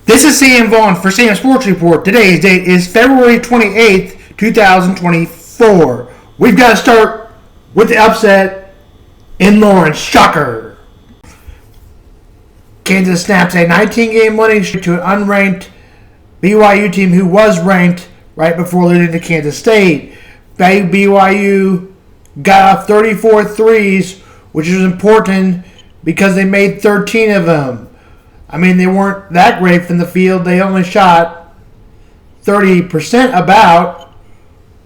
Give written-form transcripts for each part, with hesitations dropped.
This is Sam Vaughn for Sam Sports Report. Today's date is February 28th, 2024. We've got to start with the upset in Lawrence. Shocker. Kansas snaps a 19-game winning streak to an unranked BYU team who was ranked right before losing to Kansas State. BYU got off 34 threes, which is important because they made 13 of them. I mean, they weren't that great from the field. They only shot 30% about,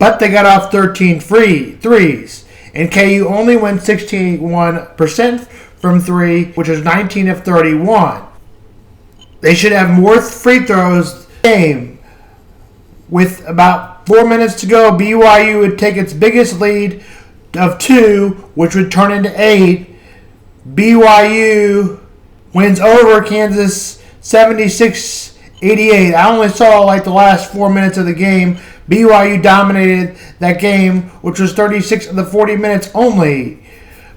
but they got off 13 threes. And KU only went 61% from three, which is 19 of 31. They should have more free throws game. With about 4 minutes to go, BYU would take its biggest lead of 2, which would turn into 8. BYU wins over Kansas 76-88. I only saw the last 4 minutes of the game. BYU dominated that game, which was 36 of the 40 minutes only.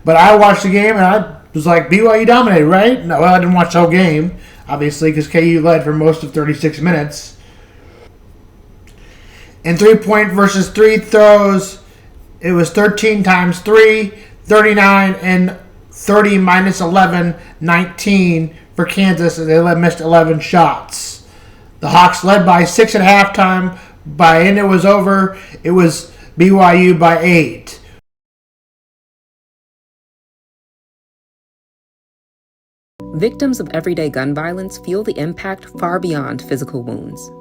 But I watched the game and I was like, BYU dominated, right? No, well, I didn't watch the whole game, obviously, because KU led for most of 36 minutes. In 3-point versus three throws, it was 13 times 3, 39, and 30 minus 11, 19 for Kansas, and they missed 11 shots. The Hawks led by 6 at halftime. By the end it was over. It was BYU by 8. Victims of everyday gun violence feel the impact far beyond physical wounds.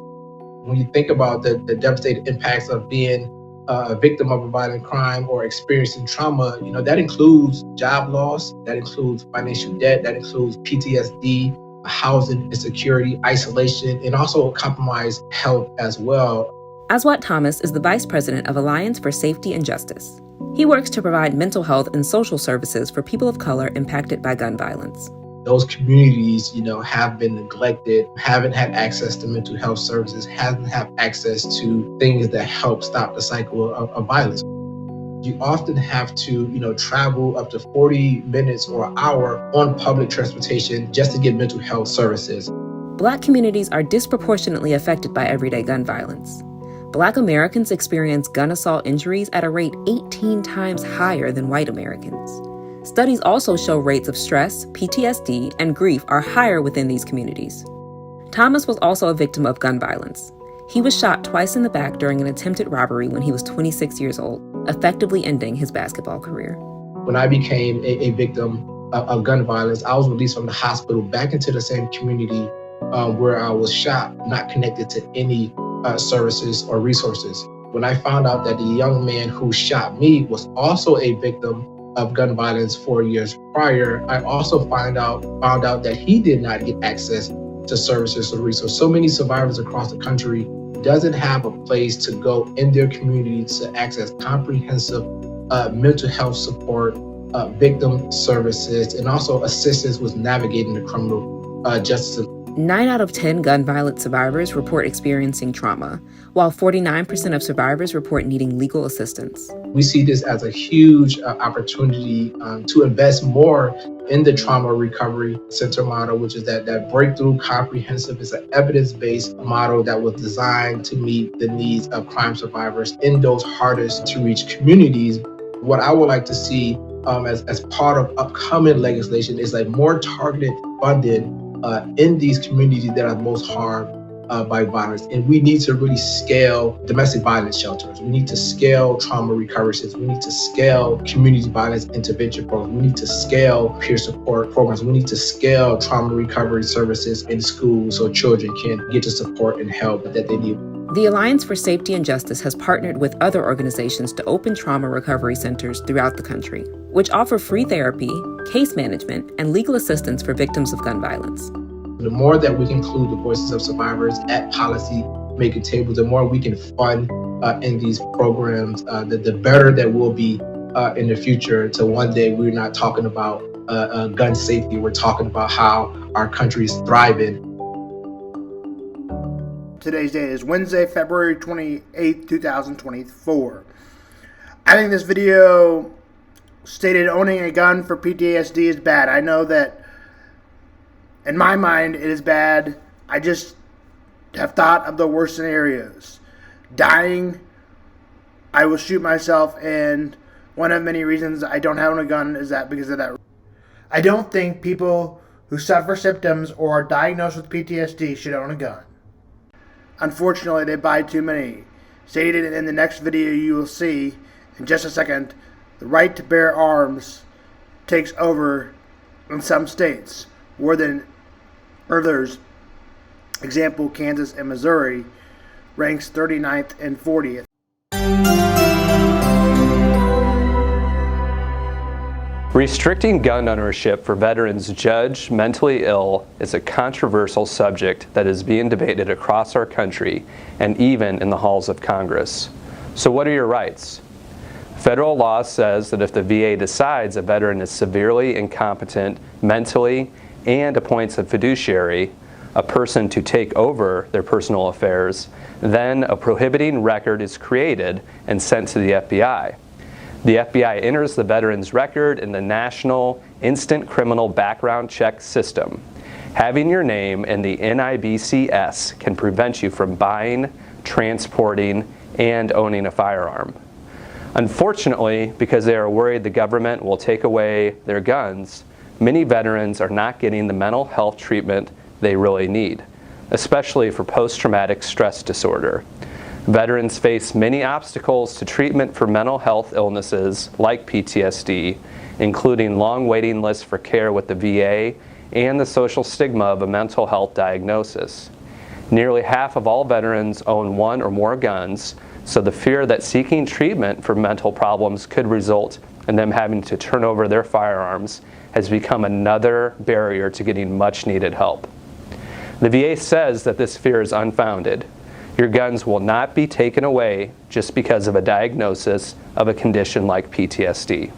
When you think about the devastating impacts of being a victim of a violent crime or experiencing trauma, that includes job loss, that includes financial debt, that includes PTSD, housing insecurity, isolation, and also compromised health as well. Aswat Thomas is the Vice President of Alliance for Safety and Justice. He works to provide mental health and social services for people of color impacted by gun violence. Those communities, have been neglected, haven't had access to mental health services, haven't had access to things that help stop the cycle of violence. You often have to, travel up to 40 minutes or an hour on public transportation just to get mental health services. Black communities are disproportionately affected by everyday gun violence. Black Americans experience gun assault injuries at a rate 18 times higher than white Americans. Studies also show rates of stress, PTSD, and grief are higher within these communities. Thomas was also a victim of gun violence. He was shot twice in the back during an attempted robbery when he was 26 years old, effectively ending his basketball career. When I became a victim of gun violence, I was released from the hospital back into the same community where I was shot, not connected to any services or resources. When I found out that the young man who shot me was also a victim of gun violence 4 years prior, I also found out that he did not get access to services or resources. So many survivors across the country doesn't have a place to go in their community to access comprehensive mental health support, victim services, and also assistance with navigating the criminal justice system. 9 out of 10 gun violence survivors report experiencing trauma, while 49% of survivors report needing legal assistance. We see this as a huge opportunity to invest more in the trauma recovery center model, which is that breakthrough comprehensive. It's an evidence-based model that was designed to meet the needs of crime survivors in those hardest to reach communities. What I would like to see as part of upcoming legislation is more targeted funding in these communities that are most harmed by violence. And we need to really scale domestic violence shelters. We need to scale trauma recovery centers. We need to scale community violence intervention programs. We need to scale peer support programs. We need to scale trauma recovery services in schools so children can get the support and help that they need. The Alliance for Safety and Justice has partnered with other organizations to open trauma recovery centers throughout the country, which offer free therapy, case management, and legal assistance for victims of gun violence. The more that we can include the voices of survivors at policy-making tables, the more we can fund in these programs, the better that we'll be in the future. To one day, we're not talking about gun safety. We're talking about how our country is thriving. Today's date is Wednesday, February 28th, 2024. I think this video stated owning a gun for PTSD is bad. I know that in my mind it is bad. I just have thought of the worst scenarios. Dying, I will shoot myself, and one of many reasons I don't have a gun is that because of that. I don't think people who suffer symptoms or are diagnosed with PTSD should own a gun. Unfortunately, they buy too many. Stated in the next video you will see in just a second, the right to bear arms takes over in some states more than others. Example, Kansas and Missouri ranks 39th and 40th. Restricting gun ownership for veterans judged mentally ill is a controversial subject that is being debated across our country and even in the halls of Congress. So what are your rights? Federal law says that if the VA decides a veteran is severely incompetent mentally and appoints a fiduciary, a person to take over their personal affairs, then a prohibiting record is created and sent to the FBI. The FBI enters the veteran's record in the National Instant Criminal Background Check System. Having your name in the NIBCS can prevent you from buying, transporting, and owning a firearm. Unfortunately, because they are worried the government will take away their guns, many veterans are not getting the mental health treatment they really need, especially for post-traumatic stress disorder. Veterans face many obstacles to treatment for mental health illnesses like PTSD, including long waiting lists for care with the VA and the social stigma of a mental health diagnosis. Nearly half of all veterans own one or more guns, so the fear that seeking treatment for mental problems could result in them having to turn over their firearms has become another barrier to getting much needed help. The VA says that this fear is unfounded. Your guns will not be taken away just because of a diagnosis of a condition like PTSD.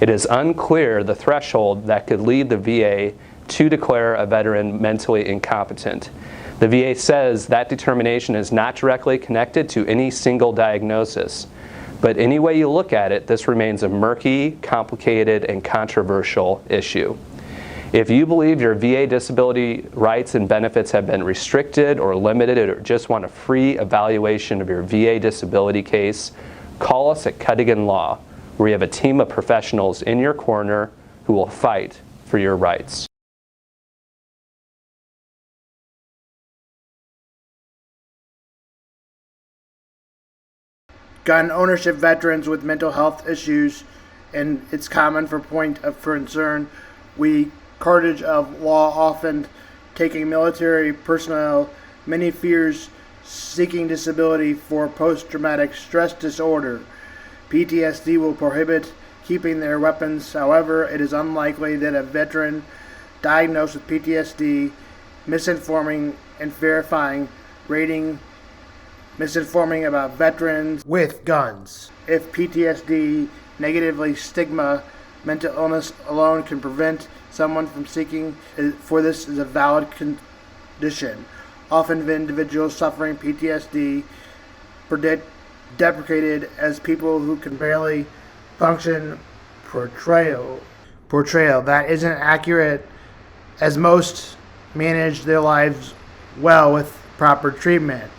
It is unclear the threshold that could lead the VA to declare a veteran mentally incompetent. The VA says that determination is not directly connected to any single diagnosis. But any way you look at it, this remains a murky, complicated, and controversial issue. If you believe your VA disability rights and benefits have been restricted or limited, or just want a free evaluation of your VA disability case, call us at Cuttigan Law, where we have a team of professionals in your corner who will fight for your rights. Gun ownership veterans with mental health issues, and it's common for point of concern. We cartage of law often taking military personnel, many fears seeking disability for post-traumatic stress disorder. PTSD will prohibit keeping their weapons. However, it is unlikely that a veteran diagnosed with PTSD misinforming and verifying rating misinforming about veterans with guns. If PTSD negatively stigma, mental illness alone can prevent someone from seeking for this is a valid condition. Often individuals suffering PTSD deprecated as people who can barely function. Portrayal that isn't accurate, as most manage their lives well with proper treatment.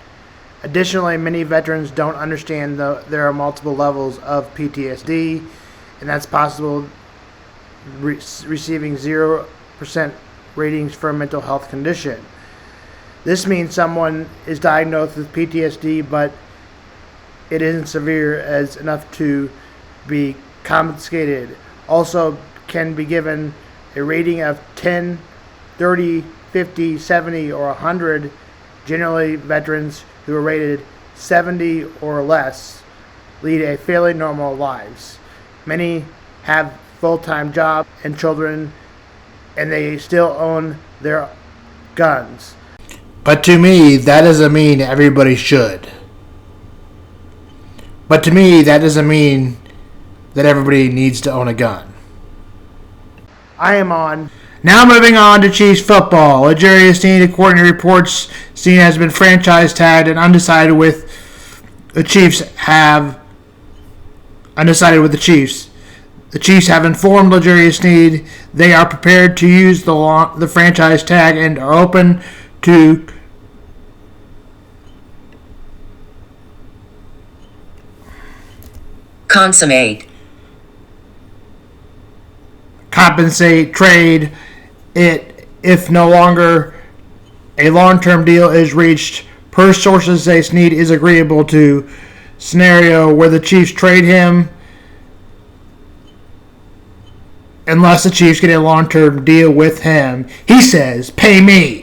Additionally, many veterans don't understand there are multiple levels of PTSD, and that's possible receiving 0% ratings for a mental health condition. This means someone is diagnosed with PTSD, but it isn't severe as enough to be confiscated. Also can be given a rating of 10, 30, 50, 70, or 100. Generally, veterans who are rated 70 or less lead a fairly normal lives. Many have full-time jobs and children, and they still own their guns. But to me, that doesn't mean everybody should. But to me, that doesn't mean that everybody needs to own a gun. Now moving on to Chiefs football. L'Jarius Sneed, according to reports, Sneed has been franchise tagged and undecided with the Chiefs. The Chiefs have informed L'Jarius Sneed they are prepared to use the franchise tag and are open to compensate trade it if no longer a long-term deal is reached. Per sources say Sneed is agreeable to scenario where the Chiefs trade him unless the Chiefs get a long-term deal with him. He says, pay me.